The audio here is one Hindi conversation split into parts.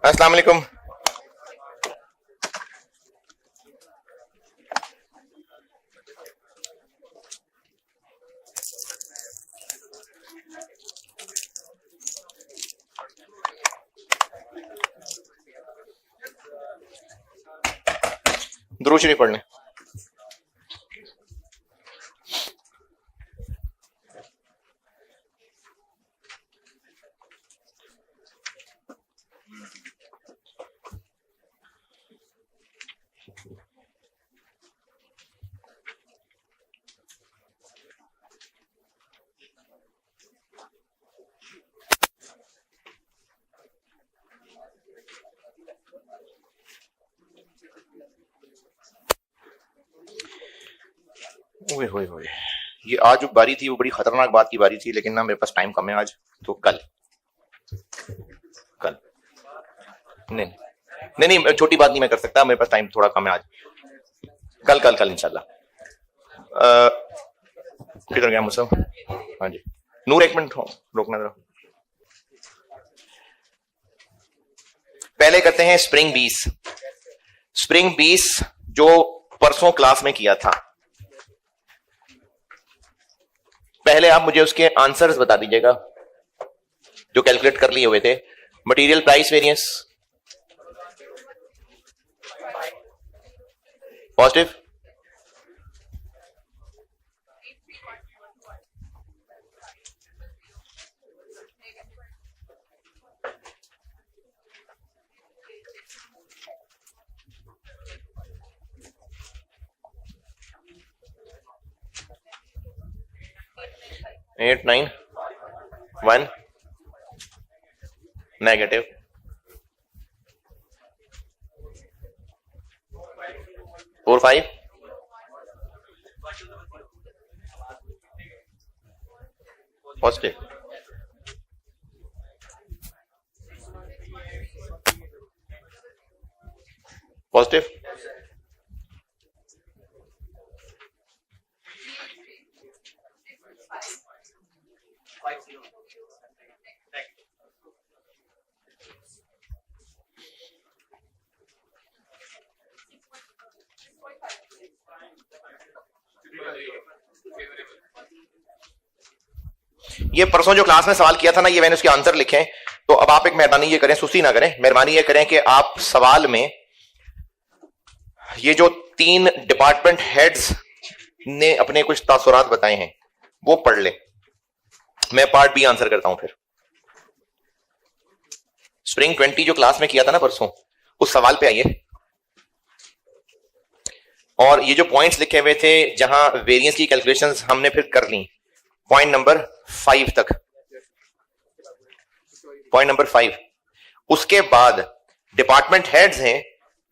अस्सलाम वालेकुम। दुरूद शरीफ पढ़ लें। ओए होए होए, ये आज जो बारी थी वो बड़ी खतरनाक बात की बारी थी, लेकिन ना मेरे पास टाइम कम है आज, तो कल कल नहीं नहीं नहीं, छोटी बात नहीं मैं कर सकता, मेरे पास टाइम थोड़ा कम है आज। कल कल कल इंशाल्लाह। किधर गया मुझसे? हाँ जी नूर, एक मिनट रोकना जरा। पहले करते हैं स्प्रिंग बीस। स्प्रिंग बीस जो परसों क्लास में किया था, पहले आप मुझे उसके आंसर्स बता दीजिएगा जो कैलकुलेट कर लिए हुए थे। Material price variance positive, eight nine one negative, four five positive, positive, ये परसों जो क्लास में सवाल किया था ना, ये मैंने उसके आंसर लिखे हैं। तो अब आप एक मेहरबानी ये करें, सुस्ती ना करें, मेहरबानी ये करें कि आप सवाल में ये जो तीन डिपार्टमेंट हेड्स ने अपने कुछ तासुरात बताए हैं वो पढ़ ले। मैं पार्ट बी आंसर करता हूं फिर। स्प्रिंग 20 जो क्लास में किया था ना परसों, उस सवाल पे आइए। और ये जो पॉइंट्स लिखे हुए थे जहां वेरिएंस की कैलकुलेशंस हमने फिर कर ली, पॉइंट नंबर 5 तक, पॉइंट नंबर 5। उसके बाद डिपार्टमेंट हेड्स हैं,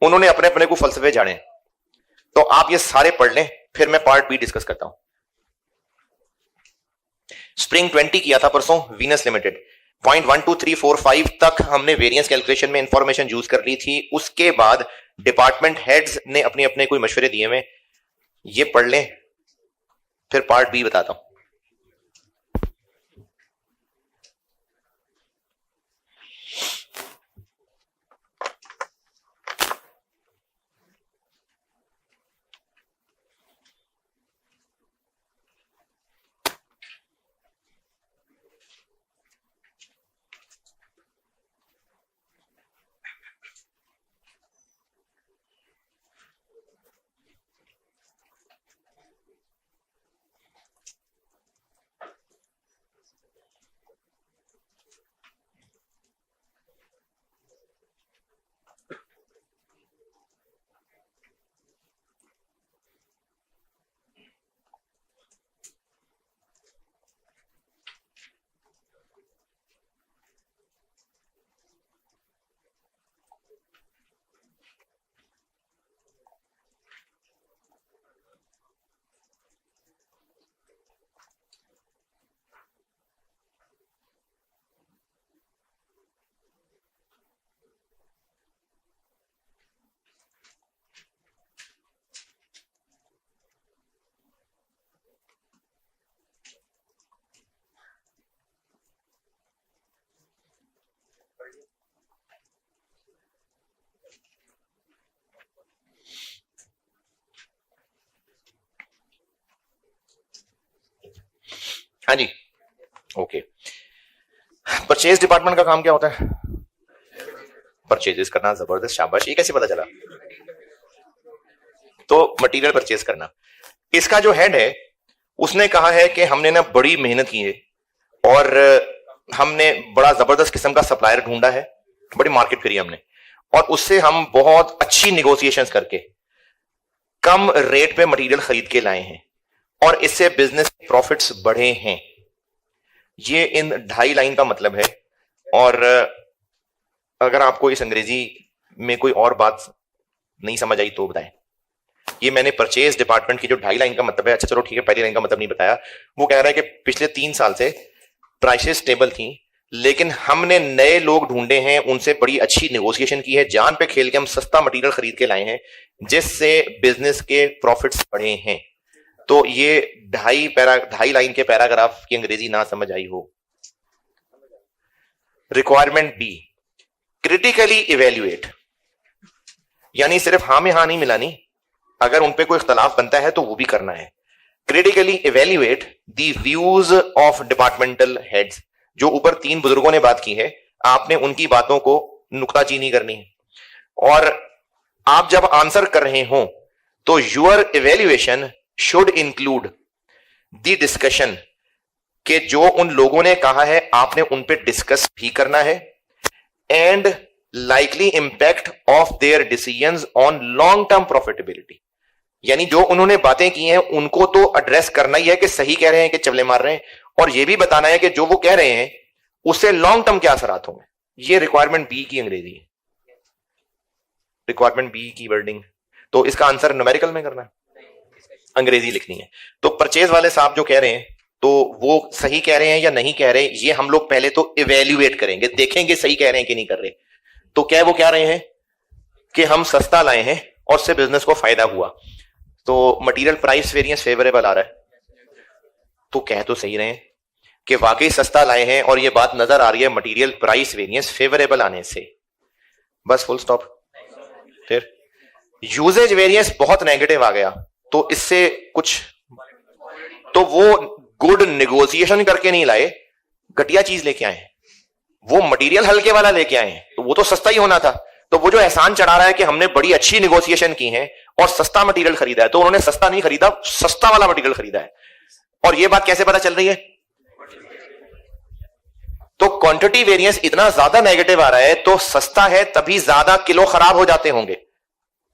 उन्होंने अपने अपने को फलसफे झाड़े। तो आप ये सारे पढ़ लें, फिर मैं पार्ट बी डिस्कस करता हूं। स्प्रिंग 20 किया था परसों वीनस लिमिटेड, पॉइंट 1 2 3 4 5 तक हमने वेरिएंस कैलकुलेशन में इंफॉर्मेशन यूज कर ली थी। उसके बाद डिपार्टमेंट हेड्स ने अपने अपने कोई मशवरे दिए हुए, ये पढ़ लें, फिर पार्ट बी बताता हूं। हाँ जी, ओके। परचेज डिपार्टमेंट का काम क्या होता है? परचेजेस करना। जबरदस्त, शाबाश। ये कैसे पता चला? तो मटेरियल परचेज करना। इसका जो हेड है उसने कहा है कि हमने ना बड़ी मेहनत की है और हमने बड़ा जबरदस्त किस्म का सप्लायर ढूंढा है, बड़ी मार्केट करी हमने, और उससे हम बहुत अच्छी निगोशिएशंस करके कम रेट पे मटेरियल खरीद के लाए हैं और इससे बिजनेस प्रॉफिट्स बढ़े हैं। ये इन 2.5 लाइन का मतलब है। और अगर आपको इस अंग्रेजी में कोई और बात नहीं समझ आई तो बताएं। ये मैंने परचेज डिपार्टमेंट की जो 2.5 लाइन का मतलब है, अच्छा चलो ठीक है, पहली लाइन का मतलब नहीं बताया। वो कह रहा है कि पिछले 3 साल से प्राइसेस स्टेबल थी, लेकिन हमने नए लोग ढूंढे हैं, उनसे बड़ी अच्छी नेगोशिएशन की है, जान पे खेल के हम सस्ता मटेरियल खरीद के लाए हैं जिससे बिजनेस के प्रॉफिट्स बढ़े हैं। तो ये 2.5 लाइन के पैराग्राफ की अंग्रेजी ना समझ आई हो। रिक्वायरमेंट बी, क्रिटिकली इवेल्युएट, यानी सिर्फ हाँ में हाँ नहीं मिलानी, अगर उन पे कोई इख्तलाफ बनता है तो वो भी करना है। Critically evaluate the views of departmental heads. जो ऊपर 3 बुजुर्गों ने बात की है, आपने उनकी बातों को नुक्ताचीनी करनी है। और आप जब आंसर कर रहे हो तो your evaluation should include the discussion, कि जो उन लोगों ने कहा है आपने उन पे डिस्कस भी करना है, and likely impact of their decisions on long term profitability. यानी जो उन्होंने बातें की हैं उनको तो एड्रेस करना ही है कि सही कह रहे हैं कि चवले मार रहे हैं, और यह भी बताना है कि जो वो कह रहे हैं उससे लॉन्ग टर्म क्या असरात होंगे। ये रिक्वायरमेंट बी की अंग्रेजी है, रिक्वायरमेंट बी की वर्डिंग। तो इसका आंसर न्यूमेरिकल में करना है, अंग्रेजी लिखनी है। तो परचेज वाले साहब जो कह रहे हैं तो वो सही कह रहे हैं या नहीं कह रहे, ये हम लोग पहले तो इवेल्युएट करेंगे, देखेंगे सही कह रहे हैं कि नहीं कर रहे। तो क्या वो कह रहे हैं कि हम सस्ता लाए हैं और उससे बिजनेस को फायदा हुआ, तो मटेरियल प्राइस वेरिएंस फेवरेबल आ रहा है। तो कह तो सही रहे हैं कि वाकई सस्ता लाए हैं और ये बात नजर आ रही है मटेरियल प्राइस वेरिएंस फेवरेबल आने से, बस फुल स्टॉप। फिर यूजेज वेरिएंस बहुत नेगेटिव आ गया, तो इससे कुछ, तो वो गुड नेगोशिएशन करके नहीं लाए, घटिया चीज लेके आए, वो मटेरियल हल्के वाला लेके आए, तो वो तो सस्ता ही होना था। तो वो जो एहसान चढ़ा रहा है कि हमने बड़ी अच्छी नेगोशिएशन की है और सस्ता मटेरियल खरीदा है, तो उन्होंने सस्ता नहीं खरीदा, सस्ता वाला मटेरियल खरीदा है। और ये बात कैसे पता चल रही है? तो क्वांटिटी वेरिएंस इतना ज्यादा नेगेटिव आ रहा है, तो सस्ता है तभी ज्यादा किलो खराब हो जाते होंगे।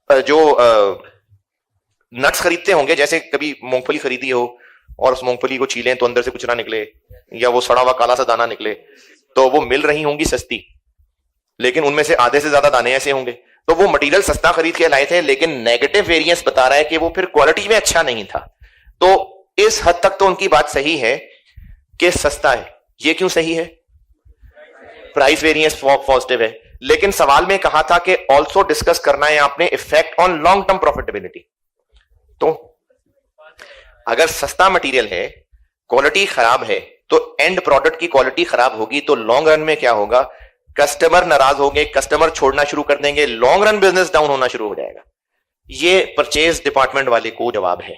जो नट्स खरीदते होंगे, जैसे कभी मूंगफली खरीदी हो और उस मूंगफली को छीलें तो अंदर से कुछ ना निकले, या वो सड़ा हुआ काला सा दाना निकले, तो वो मिल रही होंगी सस्ती, लेकिन उनमें से आधे से ज्यादा दाने ऐसे होंगे। तो वो मटेरियल सस्ता खरीद के लाए थे, लेकिन नेगेटिव वेरिएंस बता रहा है कि वो फिर क्वालिटी में अच्छा नहीं था। तो इस हद तक तो उनकी बात सही है कि सस्ता है। ये क्यों सही है? प्राइस वेरिएंस पॉजिटिव है, लेकिन सवाल में कहा था कि ऑल्सो डिस्कस करना है आपने effect on long term profitability. तो अगर सस्ता मटेरियल है, क्वालिटी खराब है, तो एंड प्रोडक्ट की क्वालिटी खराब होगी, तो लॉन्ग रन में क्या होगा? कस्टमर नाराज होंगे, कस्टमर छोड़ना शुरू कर देंगे, लॉन्ग रन बिजनेस डाउन होना शुरू हो जाएगा। ये परचेज डिपार्टमेंट वाले को जवाब है।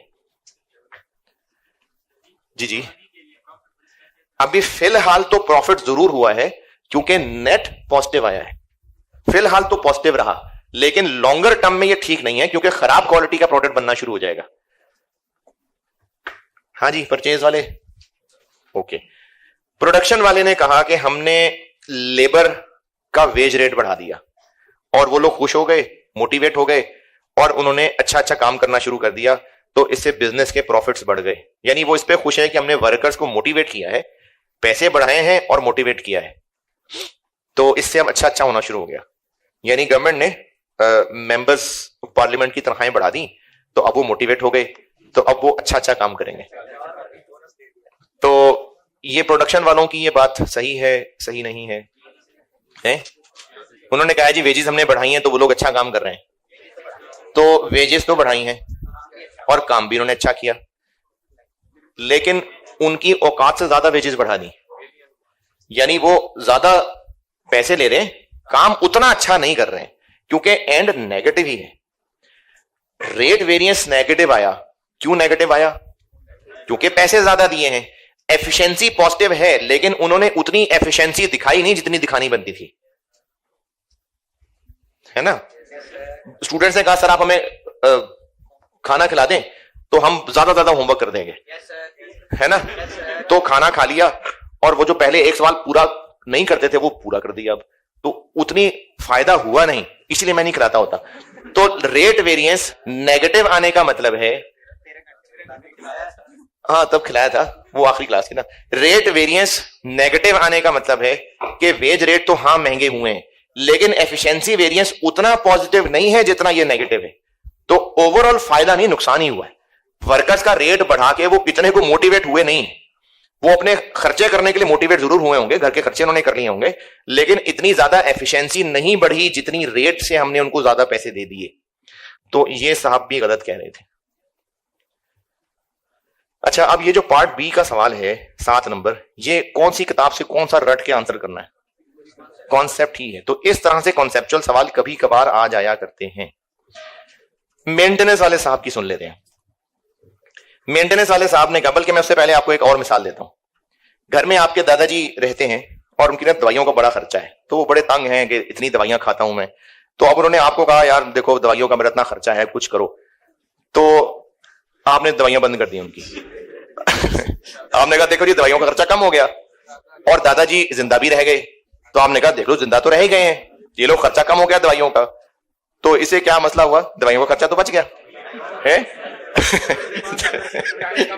जी जी, अभी फिलहाल तो प्रॉफिट जरूर हुआ है क्योंकि नेट पॉजिटिव आया है, फिलहाल तो पॉजिटिव रहा, लेकिन लॉन्गर टर्म में ये ठीक नहीं है क्योंकि खराब क्वालिटी का प्रोडक्ट बनना शुरू हो जाएगा। हाँ जी, परचेज वाले ओके। प्रोडक्शन वाले ने कहा कि हमने लेबर का वेज रेट बढ़ा दिया और वो लोग खुश हो गए, मोटिवेट हो गए और उन्होंने अच्छा अच्छा काम करना शुरू कर दिया, तो इससे बिजनेस के प्रॉफिट्स बढ़ गए। यानी वो इस पे खुश है कि हमने वर्कर्स को मोटिवेट किया है, पैसे बढ़ाए हैं और मोटिवेट किया है, तो इससे अब अच्छा अच्छा होना शुरू हो गया। यानी गवर्नमेंट ने मेंबर्स पार्लियामेंट की तनख्वाहें बढ़ा दी, तो अब वो मोटिवेट हो गए, तो अब वो अच्छा अच्छा काम करेंगे। तो ये प्रोडक्शन वालों की ये बात सही है, सही नहीं है, हैं? उन्होंने कहा जी वेजेस हमने बढ़ाई हैं तो वो लोग अच्छा काम कर रहे हैं, तो वेजेस तो बढ़ाई हैं और काम भी उन्होंने अच्छा किया, लेकिन उनकी औकात से ज्यादा वेजेस बढ़ा दी। यानी वो ज्यादा पैसे ले रहे हैं, काम उतना अच्छा नहीं कर रहे हैं क्योंकि एंड नेगेटिव ही है। रेट वेरिएंस नेगेटिव आया, क्यों नेगेटिव आया? क्योंकि पैसे ज्यादा दिए हैं। एफिशिएंसी पॉजिटिव है, लेकिन उन्होंने उतनी एफिशिएंसी दिखाई नहीं जितनी दिखानी बनती थी, है ना। स्टूडेंट्स ने कहा सर आप हमें खाना खिला दें तो हम ज्यादा होमवर्क कर देंगे, है ना। तो खाना खा लिया और वो जो पहले एक सवाल पूरा नहीं करते थे वो पूरा कर दिया, अब तो उतनी फायदा हुआ नहीं, इसलिए मैं नहीं कराता होता। तो रेट वेरिएंस नेगेटिव आने का मतलब है, हाँ तब खिलाया था, वो आखिरी क्लास की ना। रेट वेरिएंस नेगेटिव आने का मतलब है कि वेज रेट तो हाँ महंगे हुए हैं, लेकिन एफिशिएंसी वेरिएंस उतना पॉजिटिव नहीं है जितना ये नेगेटिव है। तो ओवरऑल फायदा नहीं, नुकसान ही हुआ है। वर्कर्स का रेट बढ़ा के वो इतने को मोटिवेट हुए नहीं, वो अपने खर्चे करने के लिए मोटिवेट जरूर हुए होंगे, घर के खर्चे उन्होंने कर लिए होंगे, लेकिन इतनी ज्यादा एफिशिएंसी नहीं बढ़ी जितनी रेट से हमने उनको ज्यादा पैसे दे दिए। तो ये साहब भी गलत कह रहे थे। अच्छा, अब ये जो पार्ट बी का सवाल है 7 नंबर, ये कौन सी किताब से कौन सा रट के आंसर करना है, कॉन्सेप्ट ही है। तो इस तरह से कॉन्सेप्चुअल सवाल कभी कभार आ जाया करते हैं। मेंटेनेंस वाले साहब की सुन लेते हैं। मेंटेनेंस वाले साहब ने कहा, बल्कि मैं उससे पहले आपको एक और मिसाल देता हूं। घर में आपके दादाजी रहते हैं और उनकी ना दवाइयों का बड़ा खर्चा है, तो वो बड़े तंग हैं कि इतनी दवाइयां खाता हूं मैं। तो अब उन्होंने आपको कहा यार देखो दवाइयों का मेरा इतना खर्चा है, कुछ करो। तो आपने दवाइयां बंद कर दी उनकी आपने कहा देखो जी दवाइयों का खर्चा कम हो गया, और दादाजी जिंदा भी रह गए। तो आपने कहा देख लो जिंदा तो रह ही गए हैं, ये लोग खर्चा कम हो गया दवाइयों का, तो इसे क्या मसला हुआ, दवाइयों का खर्चा तो बच गया है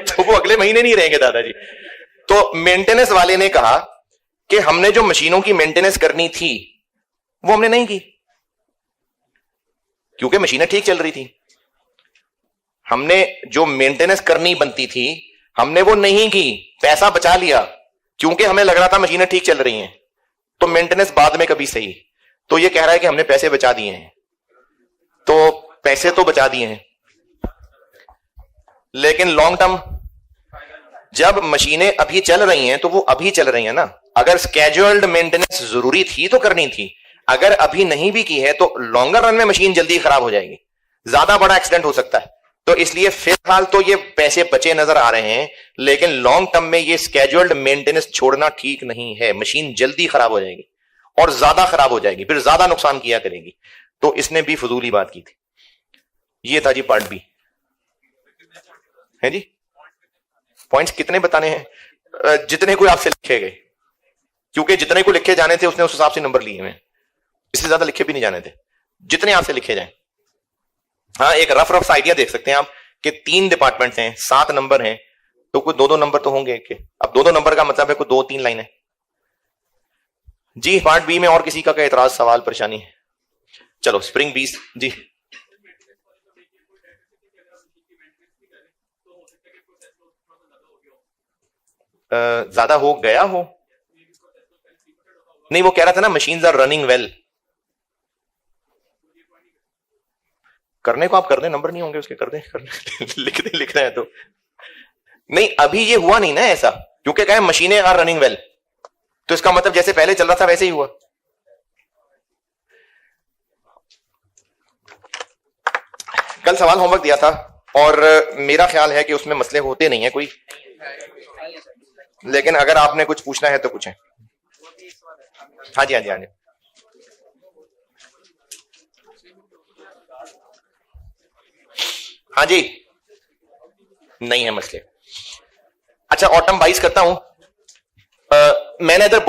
तो वो अगले महीने नहीं रहेंगे दादाजी। तो मेंटेनेंस वाले ने कहा कि हमने जो मशीनों की मेंटेनेंस करनी थी वो हमने नहीं की, क्योंकि मशीनें ठीक चल रही थी। हमने जो मेंटेनेंस करनी बनती थी हमने वो नहीं की, पैसा बचा लिया, क्योंकि हमें लग रहा था मशीनें ठीक चल रही हैं, तो मेंटेनेंस बाद में कभी सही। तो ये कह रहा है कि हमने पैसे बचा दिए हैं, तो पैसे तो बचा दिए हैं, लेकिन लॉन्ग टर्म जब मशीनें अभी चल रही हैं तो वो अभी चल रही हैं ना। अगर स्केड्यूल्ड मेंटेनेंस जरूरी थी तो करनी थी, अगर अभी नहीं भी की है तो लॉन्गर रन में मशीन जल्दी खराब हो जाएगी, ज्यादा बड़ा एक्सीडेंट हो सकता है। तो इसलिए फिलहाल तो ये पैसे बचे नजर आ रहे हैं, लेकिन लॉन्ग टर्म में ये स्केड्यूल्ड मेंटेनेंस छोड़ना ठीक नहीं है, मशीन जल्दी खराब हो जाएगी और ज्यादा खराब हो जाएगी, फिर ज्यादा नुकसान किया करेगी। तो इसने भी फजूली बात की थी। ये था जी पार्ट बी, है जी। पॉइंट्स कितने बताने हैं, जितने कोई आपसे लिखे गए, क्योंकि जितने को लिखे जाने थे उसने उस हिसाब से नंबर लिए हैं, इससे ज्यादा लिखे भी नहीं जाने थे, जितने आपसे लिखे जाए। हाँ, एक रफ आइडिया देख सकते हैं आप कि 3 डिपार्टमेंट्स हैं, 7 नंबर हैं, तो कोई 2-2 नंबर तो होंगे कि अब 2-2 नंबर का मतलब है कोई 2-3 लाइनें जी। पार्ट बी में और किसी का एतराज सवाल परेशानी है? चलो स्प्रिंग बीस जी। ज्यादा हो गया हो नहीं, वो कह रहा था ना मशीन्स आर रनिंग वेल। करने को आप कर दें, नंबर नहीं होंगे उसके, कर दें लिख रहे हैं तो नहीं। अभी ये हुआ नहीं ना ऐसा, क्योंकि कहे मशीनें आर रनिंग वेल, तो इसका मतलब जैसे पहले चल रहा था वैसे ही हुआ। कल सवाल होमवर्क दिया था और मेरा ख्याल है कि उसमें मसले होते नहीं है कोई, लेकिन अगर आपने कुछ पूछना है तो पूछें। हाँ जी हाँ जी हाँ जी। हाँ जी, नहीं है मसले। अच्छा, ऑटम 22 करता हूं। मैंने इधर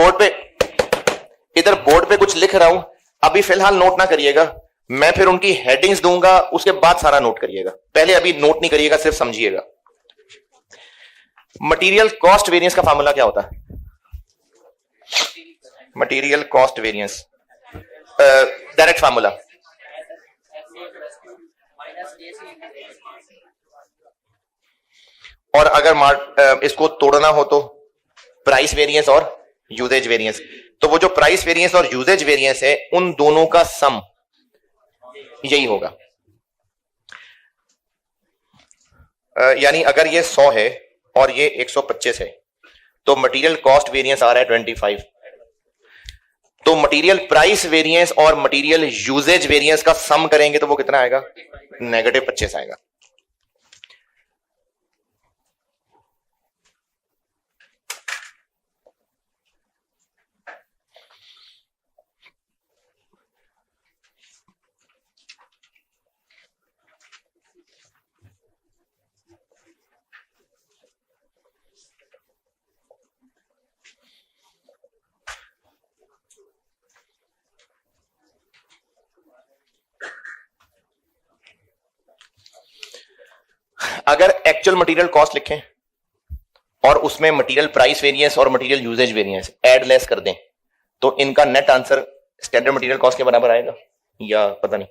बोर्ड पे कुछ लिख रहा हूं, अभी फिलहाल नोट ना करिएगा, मैं फिर उनकी हेडिंग्स दूंगा, उसके बाद सारा नोट करिएगा। पहले अभी नोट नहीं करिएगा, सिर्फ समझिएगा। मटेरियल कॉस्ट वेरिएंस का फार्मूला क्या होता है? Material cost variance direct formula और अगर इसको तोड़ना हो तो प्राइस वेरिएंस और यूजेज वेरिएंस। तो वो जो प्राइस वेरिएंस और यूजेज वेरिएंस है उन दोनों का सम यही होगा। यानी अगर ये 100 है और ये 125 है तो मटेरियल कॉस्ट वेरिएंस आ रहा है 25। तो मटेरियल प्राइस वेरिएंस और मटेरियल यूजेज वेरिएंस का सम करेंगे तो वो कितना आएगा? -25 आएगा। अगर एक्चुअल मटेरियल कॉस्ट लिखें और उसमें मटेरियल प्राइस वेरिएंस और material usages variance add less कर दें तो इनका net answer standard material cost के बराबर आएगा या पता नहीं?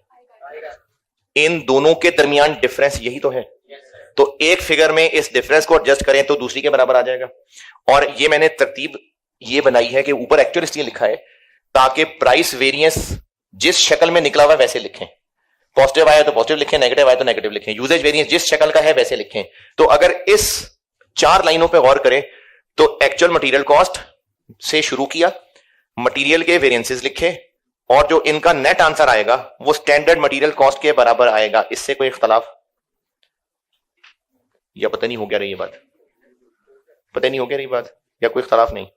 इन दोनों के दरमियान डिफरेंस यही तो है। तो एक फिगर में इस डिफरेंस को एडजस्ट करें तो दूसरी के बराबर आ जाएगा। और ये मैंने तरतीब ये बनाई है कि ऊपर एक्चुअल इसलिए लिखा है ताकि प्राइस वेरिएंस जिस शक्ल में निकला हुआ वैसे लिखें। पॉजिटिव आया तो पॉजिटिव लिखें, नेगेटिव आया तो नेगेटिव लिखें, यूजेज वेरिएंस जिस शक्ल का है वैसे लिखें। तो अगर इस 4 लाइनों पे गौर करें तो एक्चुअल मटेरियल कॉस्ट से शुरू किया, मटेरियल के वेरिएंसेस लिखे और जो इनका नेट आंसर आएगा वो स्टैंडर्ड मटेरियल कॉस्ट के बराबर आएगा। इससे कोई इख्तलाफ या पता नहीं हो गया रही बात? पता नहीं हो गया रही बात या कोई इख्तलाफ नहीं?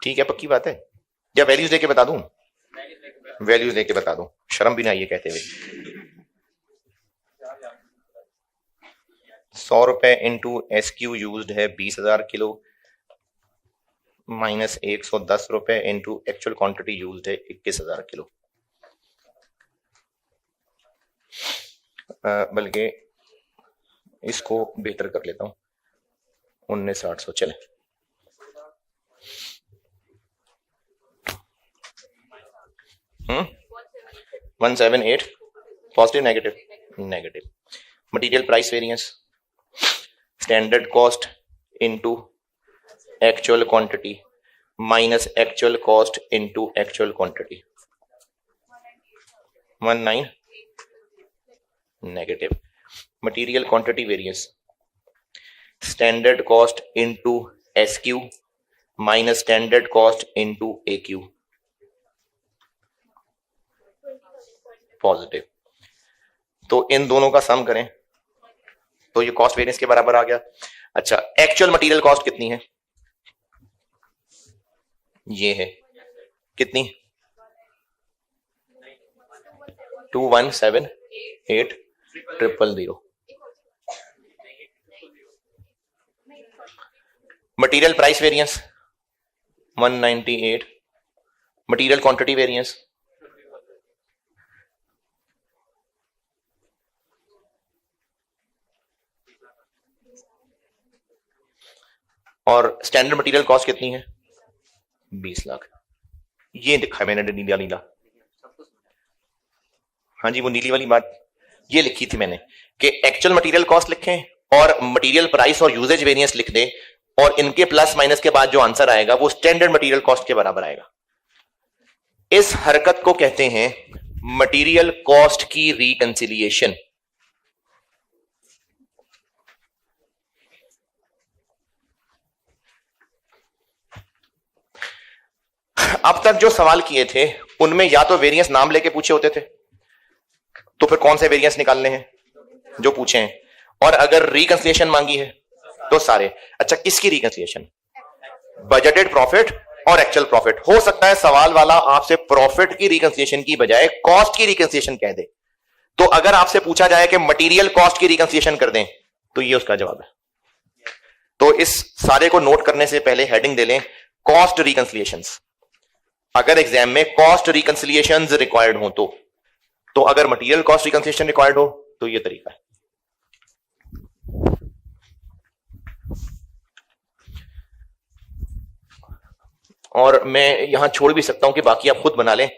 ठीक है, पक्की बात है। या वैल्यूज लेके बता दूं? वैल्यूज लेके बता दूं, शर्म भी ना ये कहते हुए। 100 रुपए इंटू SQ यूज्ड है 20,000 किलो माइनस 110 रुपए इंटू एक्चुअल क्वांटिटी यूज्ड है 21,000 किलो। बल्कि इसको बेहतर कर लेता हूं, 19,800 चले। हम्म 178 positive negative material price variance standard cost into actual quantity minus actual cost into actual quantity 19 negative material quantity variance standard cost into SQ minus standard cost into AQ positive. तो इन दोनों का सम करें तो ये कॉस्ट वेरिएंस के बराबर आ गया। अच्छा, एक्चुअल मटेरियल कॉस्ट कितनी है? ये है कितनी? 217,800,000। Material price variance 198, material quantity variance और स्टैंडर्ड मटेरियल कॉस्ट कितनी है? 20 लाख। ये लिखा है मैंने नीला। हाँ जी, वो नीली वाली बात ये लिखी थी मैंने कि एक्चुअल मटेरियल कॉस्ट लिखें और मटेरियल प्राइस और यूजेज वेरिएंस लिख दें और इनके प्लस माइनस के बाद जो आंसर आएगा वो स्टैंडर्ड मटेरियल कॉस्ट के बराबर आएगा। इस हरकत को कहते हैं मटेरियल कॉस्ट की रिकंसिलिएशन। अब तक जो सवाल किए थे उनमें या तो वेरिएंस नाम लेके पूछे होते थे, तो फिर कौन से वेरिएंस निकालने हैं जो पूछे हैं, और अगर रिकंसिलिएशन मांगी है तो सारे। अच्छा, किसकी रिकंसिलिएशन? बजटेड प्रॉफिट और एक्चुअल प्रॉफिट। हो सकता है सवाल वाला आपसे प्रॉफिट की रिकंसिलिएशन की बजाय कॉस्ट की रिकंसिलिएशन कह दे। तो अगर आपसे पूछा जाए कि मटेरियल कॉस्ट की रिकंसिलिएशन कर दें तो ये उसका जवाब है। तो इस सारे को नोट करने से पहले हेडिंग दे लें कॉस्ट रिकंसिलिएशंस। अगर एग्जाम में कॉस्ट रिकंसिलिएशंस रिक्वायर्ड हो तो अगर मटेरियल कॉस्ट रिकंसिलिएशन रिक्वायर्ड हो तो ये तरीका है। और मैं यहां छोड़ भी सकता हूं कि बाकी आप खुद बना लें,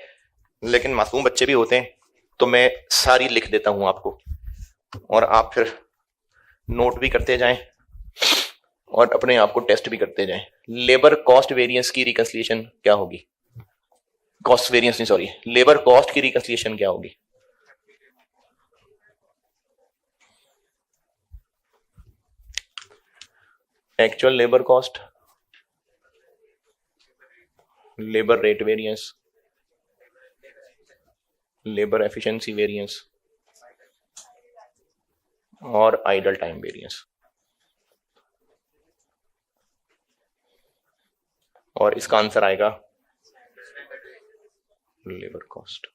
लेकिन मासूम बच्चे भी होते हैं तो मैं सारी लिख देता हूं आपको और आप फिर नोट भी करते जाएं और अपने आप को टेस्ट भी करते जाएं। लेबर कॉस्ट वेरिएंस की रिकंसिलिएशन क्या होगी? कॉस्ट वेरिएंस नहीं, सॉरी, लेबर कॉस्ट की रिकंसिलिएशन क्या होगी? Actual labour cost, labour rate variance, labour efficiency variance और आइडल टाइम वेरिएंस। और इसका आंसर आएगा labour cost.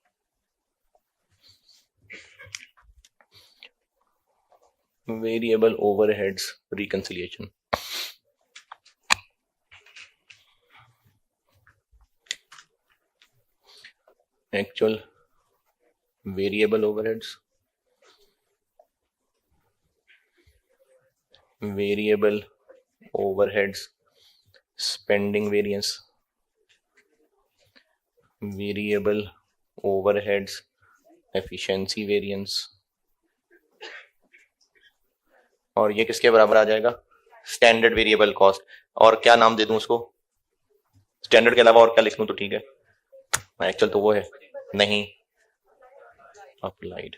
Variable overheads reconciliation. Actual variable overheads variable overheads spending variance, variable overheads efficiency variance, और ये किसके बराबर आ जाएगा? Standard variable cost. और क्या नाम दे दूं उसको? स्टैंडर्ड के अलावा और क्या लिख लूं तो ठीक है? एक्चुअल तो वो है नहीं, अप्लाइड।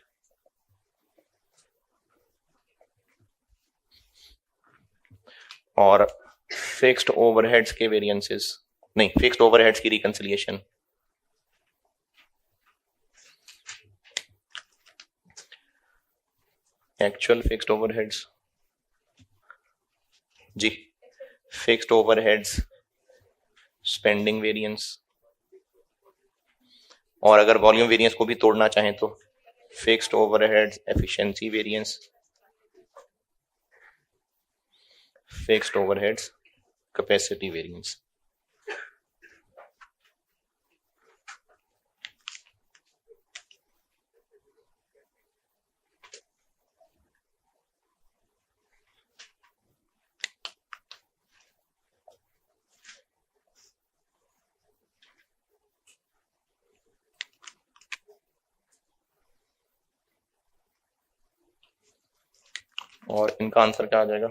और फिक्स्ड ओवरहेड्स के वेरिएंसेस, नहीं, फिक्स्ड ओवरहेड्स की रिकंसिलिएशन, एक्चुअल फिक्स्ड ओवरहेड्स जी, फिक्स्ड ओवरहेड्स स्पेंडिंग वेरिएंस, और अगर वॉल्यूम वेरिएंस को भी तोड़ना चाहें तो fixed overheads efficiency variance, fixed overheads capacity variance. और इनका आंसर क्या आ जाएगा?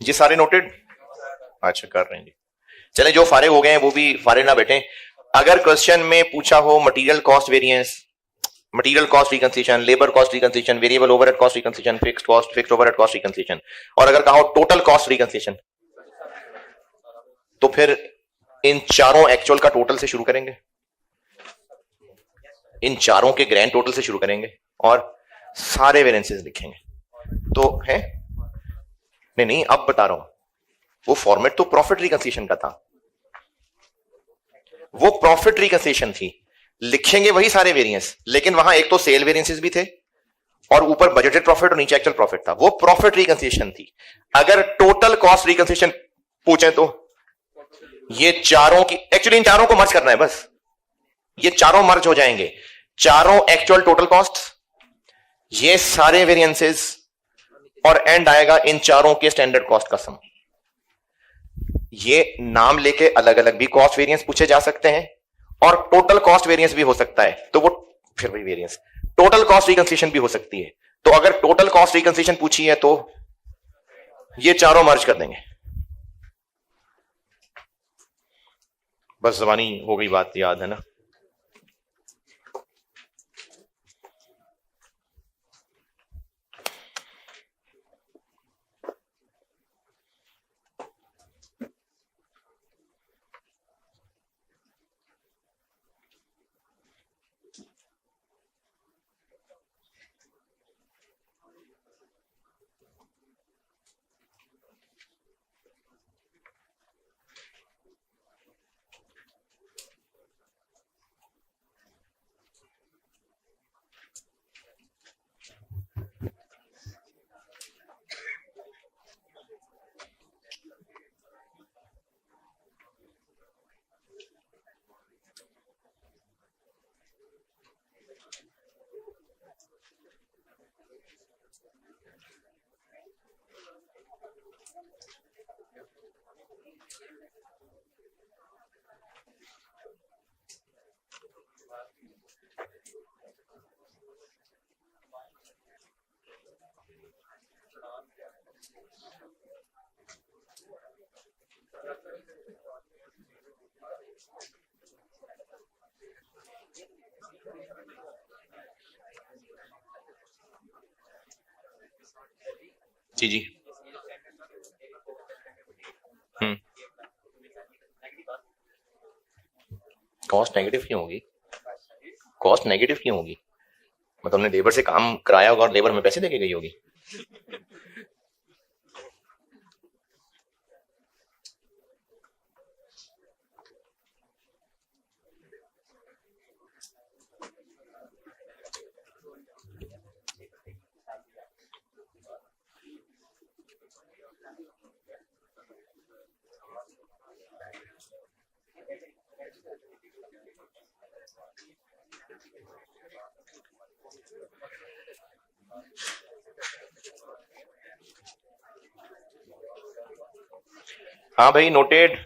ये सारे नोटेड? अच्छा, कर रहे हैं जी। चले, जो फारिग हो गए हैं वो भी फारिग ना बैठे। अगर क्वेश्चन में पूछा हो material cost variance, material cost reconciliation, labour cost reconciliation, variable overhead cost reconciliation, fixed cost, fixed overhead cost reconciliation, और अगर कहा हो टोटल कॉस्ट रिकंसिलिएशन, तो फिर इन चारों एक्चुअल का टोटल से शुरू करेंगे, इन चारों के ग्रैंड टोटल से शुरू करेंगे और सारे वेरिएंसेस लिखेंगे। तो है नहीं नहीं, अब बता रहा हूं, वो फॉर्मेट तो प्रॉफिट रिकंसिलिएशन का था, वो प्रॉफिट रिकंसिलिएशन थी, लिखेंगे वही सारे वेरिएंस, लेकिन वहां एक तो सेल वेरिएंसेस भी थे और ऊपर बजटेड प्रॉफिट और नीचे एक्चुअल प्रॉफिट था, वो प्रॉफिट रिकंसिलिएशन थी। अगर टोटल कॉस्ट रिकंसिलिएशन पूछे तो ये चारों की, एक्चुअली इन चारों को मर्ज करना है बस, ये चारों मर्ज हो जाएंगे, चारों एक्चुअल टोटल कॉस्ट, ये सारे वेरिएंसेस और एंड आएगा इन चारों के स्टैंडर्ड कॉस्ट का सम। ये नाम लेके अलग अलग भी कॉस्ट वेरिएंस पूछे जा सकते हैं और टोटल कॉस्ट वेरिएंस भी हो सकता है, तो वो फिर वही वेरिएंस टोटल कॉस्ट रिकंसिलिएशन भी हो सकती है। तो अगर टोटल कॉस्ट रिकंसिलिएशन पूछी है तो ये चारों मर्ज कर देंगे। बस जबानी हो गई बात, याद है ना। जी जी। कॉस्ट नेगेटिव क्यों होगी? कॉस्ट नेगेटिव क्यों होगी? मतलब हमने लेबर से काम कराया होगा और लेबर में पैसे देके गई होगी। हाँ भाई, नोटेड।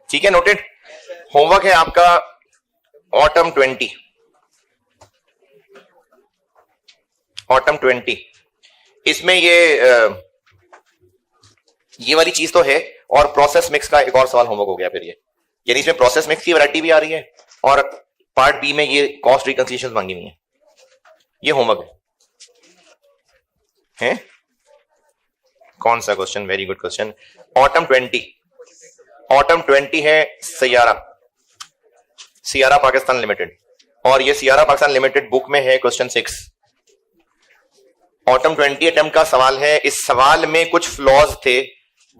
ठीक है, नोटेड। होमवर्क है आपका ऑटम 20। ऑटम 20 इसमें ये वाली चीज तो है, और प्रोसेस मिक्स का एक और सवाल होमवर्क हो गया फिर ये, यानी इसमें प्रोसेस मिक्स की वैरायटी भी आ रही है और पार्ट बी में ये कॉस्ट रिकंसिलिएशन मांगी हुई है। ये होमवर्क है। कौन सा question? Very good question. Autumn 20। Autumn 20 है सियारा पाकिस्तान लिमिटेड, और ये सियारा पाकिस्तान लिमिटेड बुक में है क्वेश्चन 6। ऑटम 20 अटेम्प्ट का सवाल है। इस सवाल में कुछ फ्लॉज थे,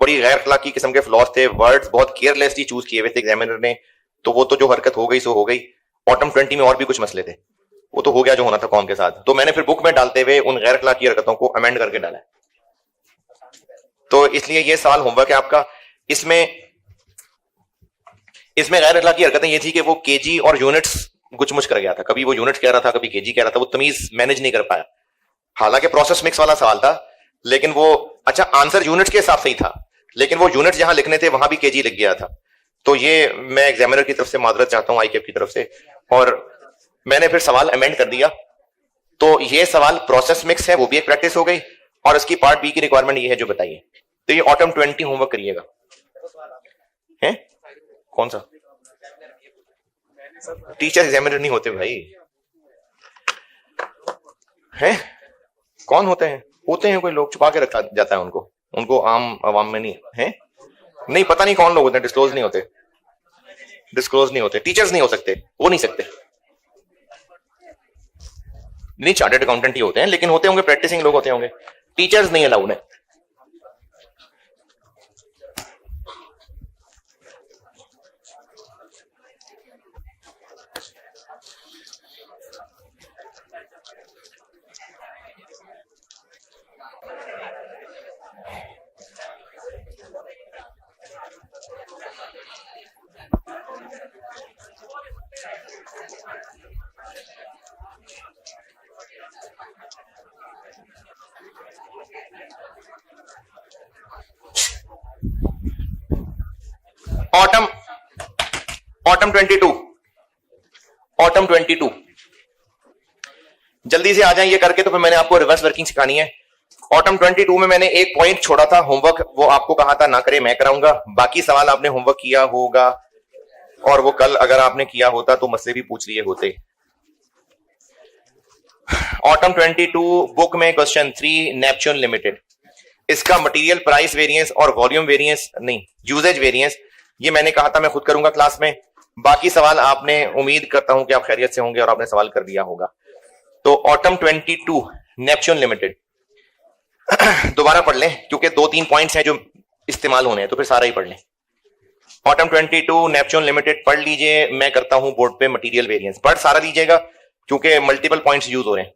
बड़ी गैर अखलाकी किस्म के फ्लॉज थे, वर्ड्स बहुत केयरलेसली चूज किए हुए थे एग्जामिनर ने, तो वो तो जो हरकत हो गई सो हो गई। ऑटम 20 में और भी कुछ मसले थे, वो तो हो गया जो होना था कौम के साथ, तो मैंने फिर बुक में डालते हुए उन गैर अखलाकी हरकतों को अमेंड करके डाला है। तो इसलिए ये सवाल होमवर्क है आपका। इसमें गैर अखलाकी हरकतें ये थी कि वो केजी और यूनिट्स गुचमुच कर गया था, कभी वो यूनिट्स कह रहा था कभी केजी कह रहा था, वो तमीज मैनेज नहीं कर पाया। हालांकि प्रोसेस मिक्स वाला सवाल था, लेकिन वो अच्छा आंसर यूनिट्स के हिसाब से ही था, लेकिन वो यूनिट्स जहां लिखने थे वहां भी केजी लिख गया था। तो ये मैं एग्जामिनर की तरफ से मादरत चाहता हूं, आईकेप की तरफ से, और मैंने फिर सवाल अमेंड कर दिया। तो ये सवाल प्रोसेस मिक्स है, वो भी एक प्रैक्टिस हो गई, और इसकी पार्ट बी की रिक्वायरमेंट ये है जो बताइए। तो ये ऑटम 20 होमवर्क करिएगा। है कौन सा? टीचर एग्जामिनर नहीं होते भाई। हैं कौन होते हैं? होते हैं कोई लोग, छुपा के रखा जाता है उनको आम आवाम में नहीं है। नहीं, पता नहीं कौन लोग होते हैं, डिस्क्लोज नहीं होते। टीचर्स नहीं हो सकते, वो नहीं सकते। नहीं, चार्टर्ड अकाउंटेंट ही होते हैं, लेकिन होते होंगे प्रैक्टिसिंग लोग होते होंगे, टीचर्स नहीं अलाउड है। ऑटम ऑटम 22 ऑटम 22 जल्दी से आ जाए ये करके, तो फिर मैंने आपको रिवर्स वर्किंग सिखानी है। ऑटम 22 में मैंने एक पॉइंट छोड़ा था होमवर्क, वो आपको कहा था ना करे, मैं कराऊंगा। बाकी सवाल आपने होमवर्क किया होगा, और वो कल अगर आपने किया होता तो मुझसे भी पूछ लिए होते। ऑटम 22 बुक में क्वेश्चन 3 नेपच्यून लिमिटेड, इसका मटेरियल प्राइस वेरिएंस और वॉल्यूम वेरिएंस नहीं, यूजेज वेरिएंस, ये मैंने कहा था मैं खुद करूंगा क्लास में। बाकी सवाल आपने, उम्मीद करता हूं कि आप खैरियत से होंगे और आपने सवाल कर दिया होगा। तो ऑटम 22 नेपच्यून लिमिटेड दोबारा पढ़ लें, क्योंकि 2-3 पॉइंट्स हैं जो इस्तेमाल होने हैं, तो फिर सारा ही पढ़ लें। ऑटम 22 नेपच्यून लिमिटेड पढ़ लीजिए, मैं करता हूं बोर्ड पे मटेरियल वेरिएंस। पढ़ सारा लीजिएगा क्योंकि मल्टीपल पॉइंट्स यूज हो रहे हैं।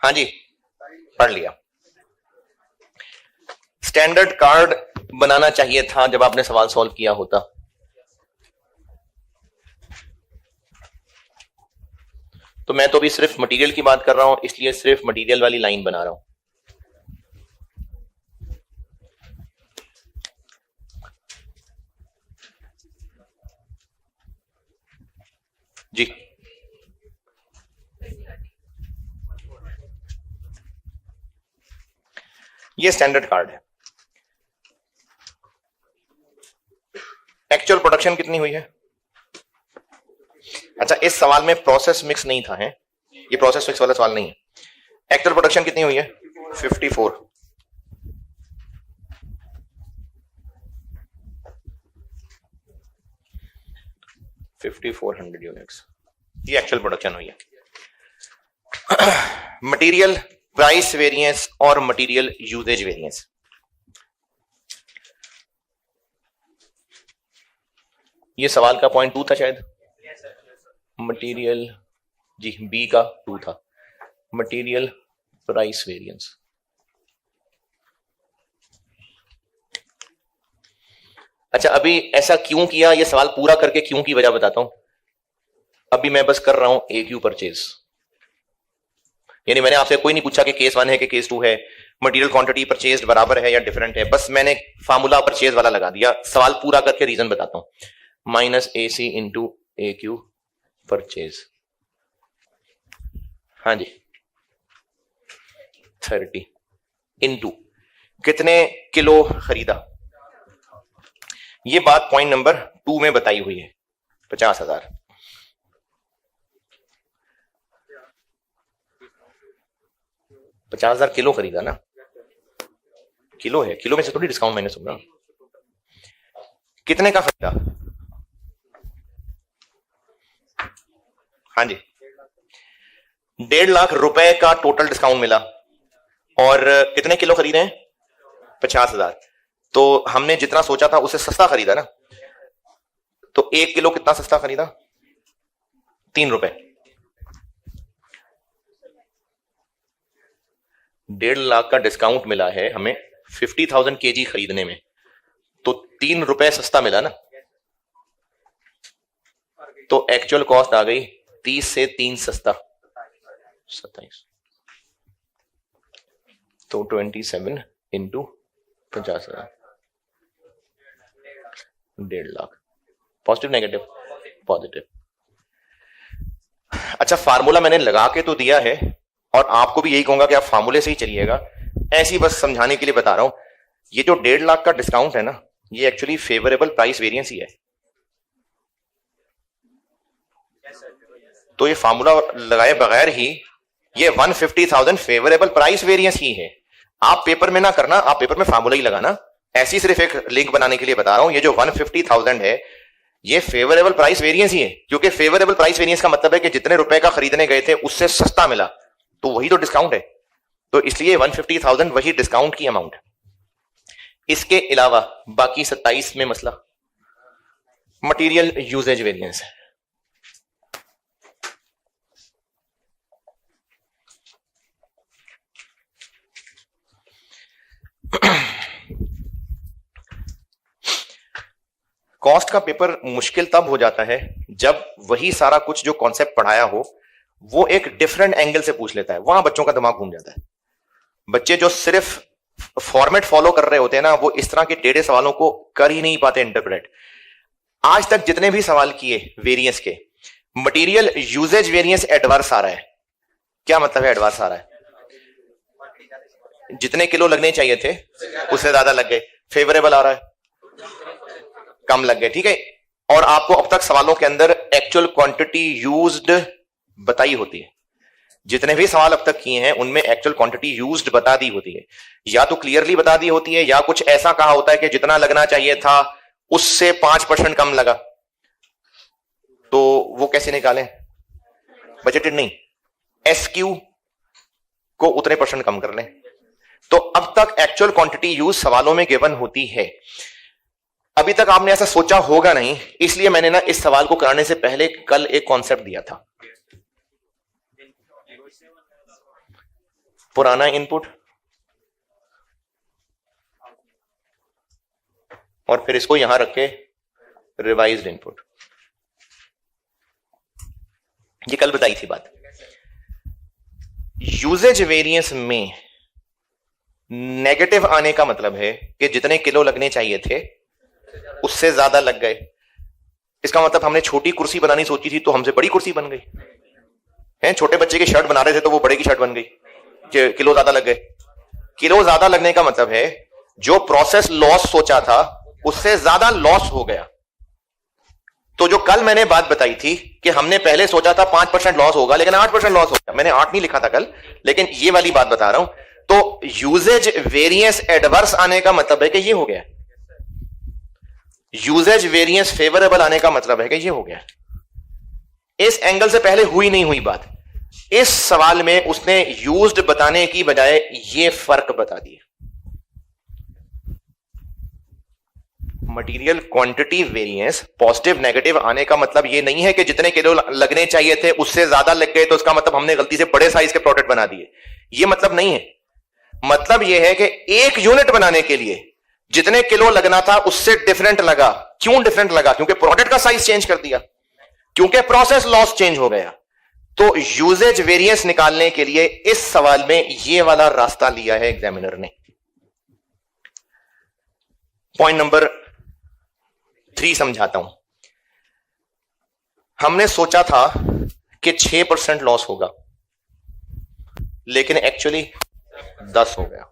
हाँ जी, पढ़ लिया। स्टैंडर्ड कार्ड बनाना चाहिए था जब आपने सवाल सॉल्व किया होता। तो मैं तो अभी सिर्फ मटेरियल की बात कर रहा हूं, इसलिए सिर्फ मटेरियल वाली लाइन बना रहा हूं। जी, ये स्टैंडर्ड कार्ड है। एक्चुअल प्रोडक्शन कितनी हुई है? अच्छा, इस सवाल में प्रोसेस मिक्स नहीं था, है ये प्रोसेस मिक्स वाला सवाल नहीं है। एक्चुअल प्रोडक्शन कितनी हुई है? 54 5400 यूनिट्स, ये एक्चुअल प्रोडक्शन हुई है। मटेरियल प्राइस वेरिएंस और मटेरियल यूजेज वेरिएंस, ये सवाल का पॉइंट 2 था शायद। मटेरियल, जी बी का 2 था, मटेरियल प्राइस वेरिएंस। अच्छा, अभी ऐसा क्यों किया, ये सवाल पूरा करके क्यों की वजह बताता हूं। अभी मैं बस कर रहा हूं AQ परचेज, यानी मैंने आपसे कोई नहीं पूछा कि केस 1 है कि केस 2 है, मटेरियल क्वांटिटी परचेज बराबर है या डिफरेंट है, बस मैंने फार्मूला परचेज वाला लगा दिया। सवाल पूरा करके रीजन बताता हूं। -AC इंटू AQ परचेज, हाँ जी, 30 इंटू कितने किलो खरीदा, ये बात पॉइंट नंबर 2 में बताई हुई है, 50,000। $50,000 किलो खरीदा ना, किलो है, किलो में से थोड़ी डिस्काउंट माइनस होगा। कितने का खरीदा? हाँ जी, 1.5 लाख रुपए का टोटल डिस्काउंट मिला और कितने किलो खरीदे हैं? 50,000। तो हमने जितना सोचा था उससे सस्ता खरीदा ना, तो 1 किलो कितना सस्ता खरीदा? 3 रुपए। 1.5 लाख का डिस्काउंट मिला है हमें 50,000 केजी खरीदने में, तो 3 रुपए सस्ता मिला ना, तो एक्चुअल कॉस्ट आ गई 30 से 3 सस्ता 27, तो 27 into 50,000, 1.5 lakh. Positive negative? Positive. अच्छा, फार्मूला मैंने लगा के तो दिया है और आपको भी यही कहूंगा कि आप फार्मूले से ही चलिएगा, ऐसी बस समझाने के लिए बता रहा हूं। ये जो 1.5 लाख का डिस्काउंट है ना, ये एक्चुअली फेवरेबल प्राइस वेरिएंस ही है। तो ये फार्मूला लगाए बगैर ही ये 150,000 फेवरेबल प्राइस वेरिएंस ही है। आप पेपर में ना करना, आप पेपर में फार्मूला ही लगाना। ऐसी सिर्फ एक लिंक बनाने के लिए बता रहा हूं। ये जो 150,000 है ये फेवरेबल प्राइस वेरिएंस ही है, क्योंकि फेवरेबल प्राइस वेरिएंस का मतलब है कि जितने रुपए का खरीदने गए थे उससे सस्ता मिला, तो वही तो डिस्काउंट है। तो इसलिए 150,000 वही डिस्काउंट की अमाउंट है। इसके अलावा बाकी 27 में मसला मटेरियल यूजेज वेरिएंस है। कॉस्ट का पेपर मुश्किल तब हो जाता है जब वही सारा कुछ जो कॉन्सेप्ट पढ़ाया हो वो एक डिफरेंट एंगल से पूछ लेता है, वहां बच्चों का दिमाग घूम जाता है। बच्चे जो सिर्फ फॉर्मेट फॉलो कर रहे होते हैं ना, वो इस तरह के टेढ़े सवालों को कर ही नहीं पाते इंटरप्रेट। आज तक जितने भी सवाल किए वेरिएंस के, मटेरियल यूजेज वेरिएंस एडवर्स आ रहा है। क्या मतलब है एडवर्स आ रहा है? जितने किलो लगने चाहिए थे उससे ज्यादा लग गए। फेवरेबल आ रहा है, कम लग गए। ठीक है, और आपको अब तक सवालों के अंदर एक्चुअल क्वांटिटी यूज्ड बताई होती है। जितने भी सवाल अब तक किए हैं उनमें एक्चुअल क्वांटिटी यूज्ड बता दी होती है, या तो क्लियरली बता दी होती है या कुछ ऐसा कहा होता है कि जितना लगना चाहिए था उससे 5% कम लगा। तो वो कैसे निकालें? बजटेड नहीं, एसक्यू को उतने परसेंट कम कर लें। तो अब तक एक्चुअल क्वांटिटी यूज सवालों में गिवन होती है। अभी तक आपने ऐसा सोचा होगा नहीं, इसलिए मैंने ना इस सवाल को कराने से पहले कल एक कॉन्सेप्ट दिया था। पुराना इनपुट और फिर इसको यहां रख के रिवाइज्ड इनपुट, ये कल बताई थी बात। यूजेज वेरिएंस में नेगेटिव आने का मतलब है कि जितने किलो लगने चाहिए थे उससे ज्यादा लग गए। इसका मतलब हमने छोटी कुर्सी बनानी सोची थी तो हमसे बड़ी कुर्सी बन गई है। छोटे बच्चे की शर्ट बना रहे थे तो वो बड़े की शर्ट बन गई, किलो ज्यादा लग गए। किलो ज्यादा लगने का मतलब है जो प्रोसेस लॉस सोचा था उससे ज्यादा लॉस हो गया। तो जो कल मैंने बात बताई थी कि हमने पहले सोचा था 5% लॉस होगा लेकिन 8% लॉस हो गया, मैंने 8 नहीं लिखा था कल, लेकिन ये वाली बात बता रहा हूं। तो यूजेज वेरिएंस एडवर्स आने का मतलब है कि ये हो गया। यूजेज वेरिएंस फेवरेबल आने का मतलब है कि ये हो गया। इस एंगल से पहले हुई नहीं हुई बात। इस सवाल में उसने यूज्ड बताने की बजाय ये फर्क बता दिया। Material quantity variance positive negative आने का मतलब ये नहीं है कि जितने किलो लगने चाहिए थे उससे ज्यादा लग गए तो उसका मतलब हमने गलती से बड़े साइज के प्रोडक्ट बना दिए। ये मतलब नहीं है। मतलब यह है कि एक यूनिट बनाने के लिए जितने किलो लगना था उससे डिफरेंट लगा। क्यों डिफरेंट लगा? क्योंकि प्रोडक्ट का साइज चेंज कर दिया, क्योंकि प्रोसेस लॉस चेंज हो गया। तो यूजेज वेरिएंस निकालने के लिए इस सवाल में यह वाला रास्ता लिया है एग्जामिनर ने। पॉइंट नंबर 3 समझाता हूं। हमने सोचा था कि 6% लॉस होगा लेकिन एक्चुअली 10 हो गया।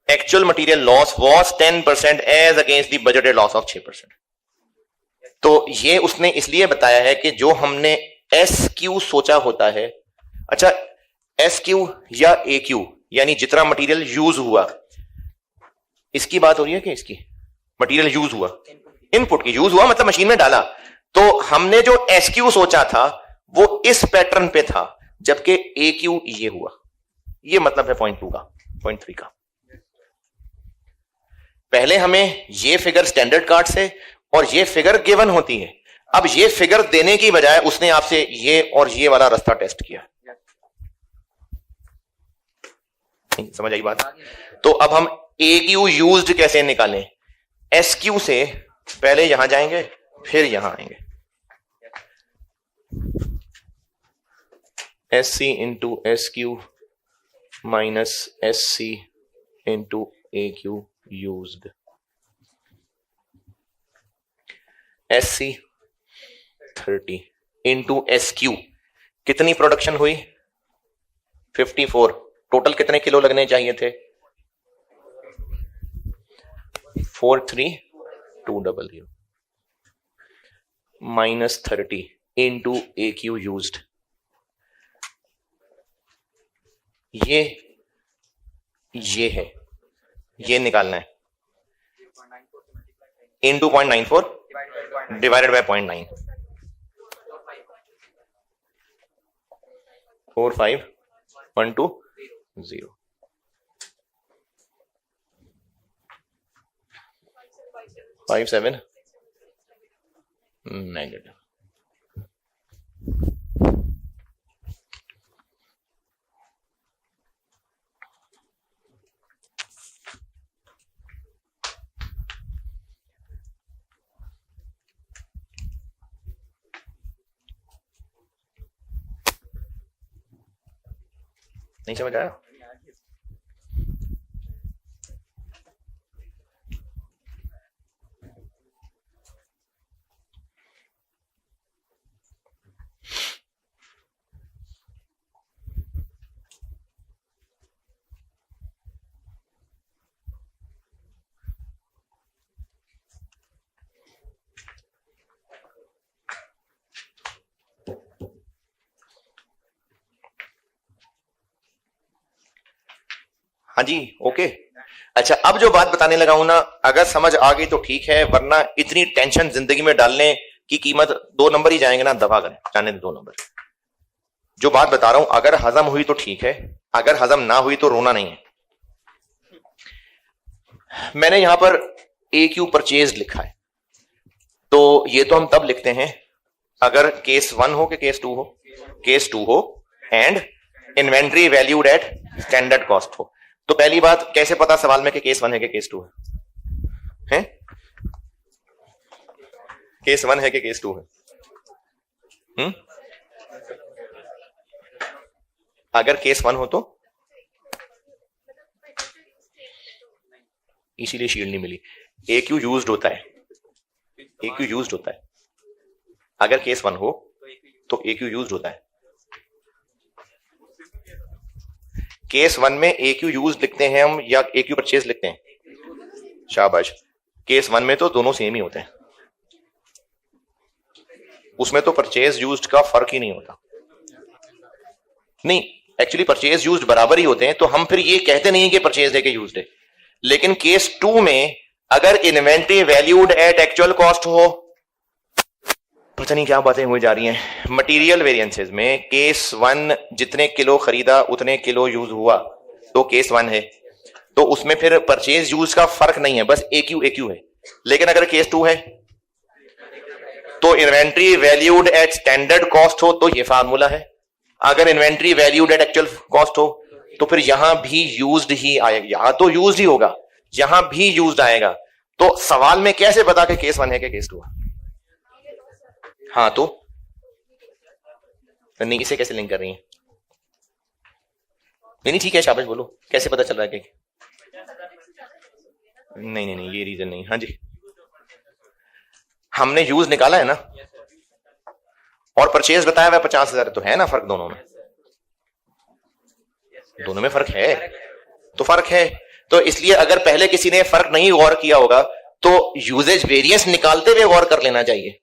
Actual material loss was 10% as against the budgeted loss of 6%। तो ये उसने इसलिए बताया है कि जो हमने एस क्यू सोचा होता है, अच्छा एस क्यू या ए क्यू यानी जितना मटेरियल यूज हुआ, इसकी बात हो रही है कि इसकी मटेरियल यूज हुआ, इनपुट की यूज हुआ मतलब मशीन में डाला। तो हमने जो एसक्यू सोचा था वो इस पैटर्न पे था, जबकि AQ ये हुआ। ये मतलब है पॉइंट 2 का, पॉइंट 3 का। पहले हमें ये फिगर स्टैंडर्ड कार्ड से और ये फिगर गिवन होती है। अब ये फिगर देने की बजाय उसने आपसे ये और ये वाला रास्ता टेस्ट किया। समझ आई बात? तो अब हम AQ यूज्ड कैसे निकालें? SQ से पहले यहां जाएंगे फिर यहां आएंगे। SC into SQ minus SC into AQ used. SC 30 into SQ कितनी प्रोडक्शन हुई? 54। टोटल कितने किलो लगने चाहिए थे? 43200 माइनस 30 इंटू AQ यूज्ड। ये है, ये निकालना है। Into 0.94 divided by 0.9 45120 57 negative. नहीं समझ आया? हाँ जी, ओके। अच्छा, अब जो बात बताने लगा हूं ना, अगर समझ आ गई तो ठीक है, वरना इतनी टेंशन जिंदगी में डालने की कीमत 2 नंबर ही जाएंगे ना, दफा करें, जाने दे 2 नंबर। जो बात बता रहा हूं अगर हजम हुई तो ठीक है, अगर हजम ना हुई तो रोना नहीं है। मैंने यहां पर AQ परचेज लिखा है, तो ये तो हम तब लिखते हैं अगर केस 1 हो कि केस 2 हो। केस 2 हो and inventory valued at standard cost हो। तो पहली बात, कैसे पता सवाल में कि केस 1 है कि केस 2 है? केस 1 है कि केस 2 है? अगर केस 1 हो तो इसीलिए शील्ड नहीं मिली। AQ यूज्ड होता है, AQ यूज्ड होता है। अगर केस 1 हो तो AQ यूज्ड होता है। केस 1 में AQ यूज लिखते हैं हम या AQ परचेज लिखते हैं? शाबाश। केस 1 में तो दोनों सेम ही होते हैं, उसमें तो परचेज यूज्ड का फर्क ही नहीं होता। नहीं, एक्चुअली परचेज यूज्ड बराबर ही होते हैं, तो हम फिर ये कहते नहीं कि परचेज है कि यूज्ड है। लेकिन केस 2 में अगर inventory valued eight actual cost हो, पता नहीं क्या बातें हुई जा रही हैं। मटेरियल वेरिएंसेस में केस 1 जितने किलो खरीदा उतने किलो यूज हुआ, तो केस 1 है, तो उसमें फिर परचेज यूज का फर्क नहीं है, बस AQ है। लेकिन अगर केस 2 है तो inventory valued at standard cost हो, तो ये फार्मूला है। अगर inventory valued eight actual cost हो तो फिर यहां भी यूज्ड ही आएगा, यहां तो यूज्ड ही होगा, यहां भी यूज्ड आएगा। तो सवाल में कैसे पता कि केस 1 है कि केस 2 है? हाँ, तो नहीं, इसे कैसे लिंक कर रही है? नहीं ठीक है, शाबाश, बोलो कैसे पता चल रहा है कि नहीं ये रीजन नहीं। हाँ जी, हमने यूज निकाला है ना, और परचेज बताया हुआ 50,000, तो है ना फर्क दोनों में? दोनों में फर्क है, तो फर्क है। तो इसलिए अगर पहले किसी ने फर्क नहीं गौर किया होगा तो यूजेज वेरिएंस निकालते हुए गौर कर लेना चाहिए।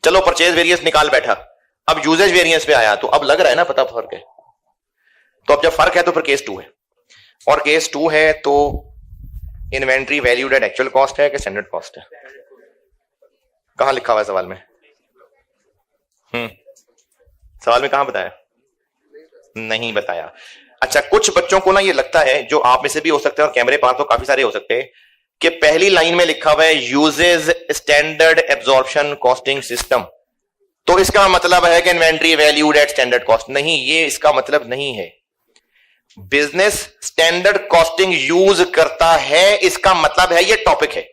चलो परचेज वेरिएंस निकाल बैठा, अब यूजेज वेरिएंस पे आया तो अब लग रहा है ना पता फर्क है। तो अब जब फर्क है तो फिर केस 2 है, और केस 2 है तो inventory valued eight actual cost है कि स्टैंडर्ड कॉस्ट है? कहां लिखा हुआ है सवाल में? सवाल में कहां बताया? नहीं बताया। अच्छा, कुछ बच्चों को ना ये लगता है, जो आप में से भी हो सकते हैं और कैमरे पास तो काफी सारे हो सकते हैं, कि पहली लाइन में लिखा हुआ है uses standard absorption costing system, तो इसका मतलब है कि inventory valued at standard cost. नहीं, ये इसका मतलब नहीं है। बिजनेस स्टैंडर्ड कॉस्टिंग यूज करता है, इसका मतलब है ये टॉपिक है।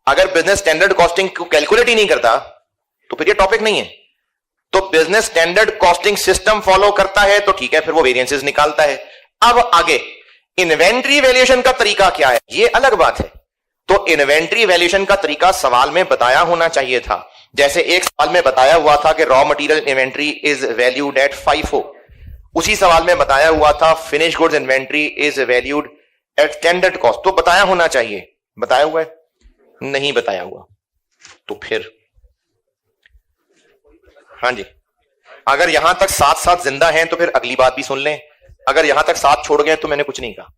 अगर बिजनेस स्टैंडर्ड कॉस्टिंग को कैलकुलेट ही नहीं करता तो फिर ये टॉपिक नहीं है। तो business standard costing system follow करता है तो ठीक है, फिर वो वेरिएंसेस निकालता है। अब आगे इन्वेंट्री वैल्यूएशन का तरीका क्या है, ये अलग बात है। तो इन्वेंट्री वैल्यूएशन का तरीका सवाल में बताया होना चाहिए था। जैसे एक सवाल में बताया हुआ था कि raw material inventory is valued at 5 उसी सवाल में बताया हुआ था finish goods inventory is valued at standard cost. तो बताया होना चाहिए, बताया हुआ है? नहीं बताया हुआ। तो फिर हाँ जी, अगर यहां तक साथ साथ जिंदा हैं तो फिर अगली बात भी सुन लें। अगर यहां तक साथ छोड़ गए तो मैंने कुछ नहीं कहा।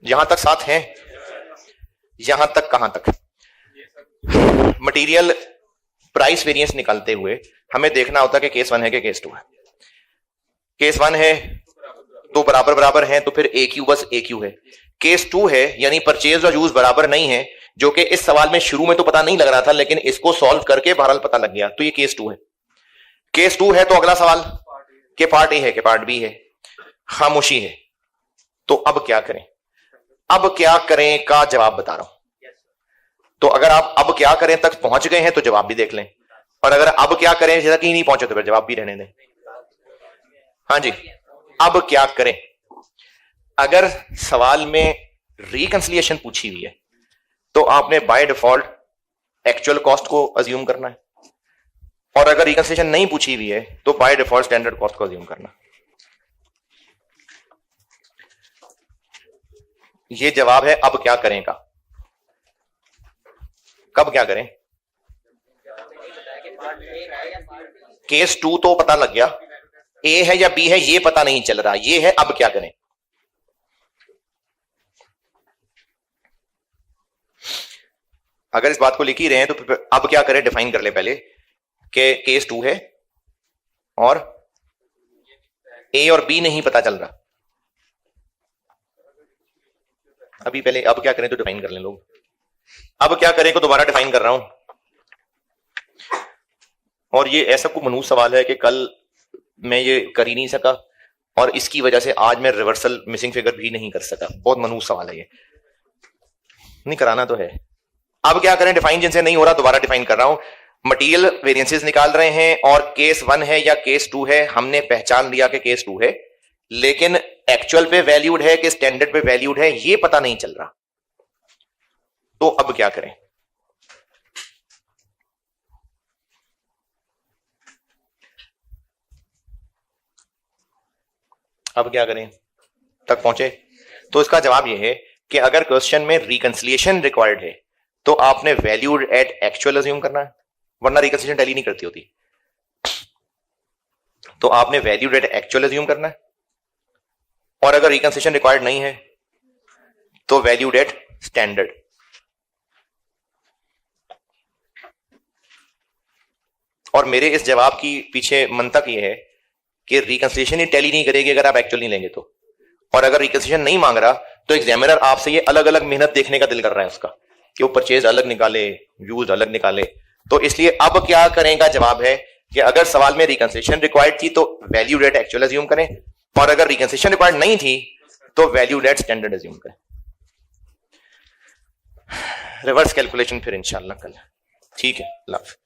यहां तक साथ हैं, यहां तक कहां तक? मटेरियल प्राइस वेरिएंस निकालते हुए हमें देखना होता है कि केस 1 है कि केस 2 है। केस 1 है तो बराबर बराबर हैं, तो फिर AQ बस AQ है। केस 2 है यानी परचेज और यूज बराबर नहीं है, जो कि इस सवाल में शुरू में तो पता नहीं लग रहा था, लेकिन इसको सॉल्व करके बहरहाल पता लग गया। तो ये केस 2 है। केस 2 है तो अगला सवाल के पार्ट ए है कि पार्ट बी है, खामोशी है। तो अब क्या करें? अब क्या करें का जवाब बता रहा हूं। तो अगर आप अब क्या करें तक पहुंच गए हैं तो जवाब भी देख लें, और अगर अब क्या करें तक ही नहीं पहुंचे तो फिर जवाब भी रहने दें। हाँ जी, अब क्या करें? अगर सवाल में रिकंसिलिएशन पूछी हुई है तो आपने बाय डिफॉल्ट एक्चुअल कॉस्ट को अज्यूम करना है, और अगर रिकंसिलिएशन नहीं पूछी हुई है तो बाय डिफॉल्ट स्टैंडर्ड कॉस्ट को अज्यूम करना। ये जवाब है अब क्या करें का। कब क्या करें? केस 2 तो पता लग गया, ए है या बी है ये पता नहीं चल रहा, ये है अब क्या करें। अगर इस बात को लिख ही रहे हैं तो अब क्या करें डिफाइन कर ले पहले कि केस 2 है और ए और बी नहीं पता चल रहा। अभी पहले अब क्या करें तो डिफाइन कर लें लोग। अब क्या करें को दोबारा डिफाइन कर रहा हूं, और ये ऐसा कोई मनूस सवाल है कि कल मैं ये कर ही नहीं सका, और इसकी वजह से आज मैं रिवर्सल मिसिंग फिगर भी नहीं कर सका। बहुत मनूस सवाल है ये, नहीं कराना तो है। अब क्या करें डिफाइन जिनसे नहीं हो रहा, दोबारा डिफाइन कर रहा हूं। मटेरियल वेरिएंसेस निकाल रहे हैं और केस 1 है या केस 2 है, हमने पहचान लिया कि केस 2 है, लेकिन एक्चुअल पे वैल्यूड है कि स्टैंडर्ड पे वैल्यूड है ये पता नहीं चल रहा। तो अब क्या करें? अब क्या करें तक पहुंचे? तो इसका जवाब यह है कि अगर क्वेश्चन में रिकंसिलिएशन रिक्वायर्ड है तो आपने वैल्यूड एट एक्चुअल अज्यूम करना है, वरना रिकंसिलिएशन टैली नहीं करती होती। तो आपने वैल्यूड एट एक्चुअल अज्यूम करना है, और अगर रिकंसिलिएशन रिक्वायर्ड नहीं है तो वैल्यूड एट स्टैंडर्ड। और मेरे इस जवाब की पीछे मंतक ये है कि रिकंसिलिएशन ही टैली नहीं करेगी अगर आप एक्चुअल नहीं लेंगे तो, और अगर रिकंसिलिएशन नहीं मांग रहा तो एग्जामिनर आपसे ये अलग अलग मेहनत देखने का दिल कर रहा है उसका, कि वो परचेज अलग निकाले, यूज अलग निकाले। तो इसलिए अब क्या करें का जवाब है कि अगर सवाल में रिकंसिलिएशन रिक्वायर्ड थी तो वैल्यू एट एक्चुअल अज्यूम करें, और अगर रिकंसिलिएशन रिक्वायर्ड नहीं थी तो वैल्यू एट स्टैंडर्ड अज्यूम करें। रिवर्स कैलकुलेशन फिर इंशाल्लाह कल। ठीक है, अल्लाह हाफ़िज़।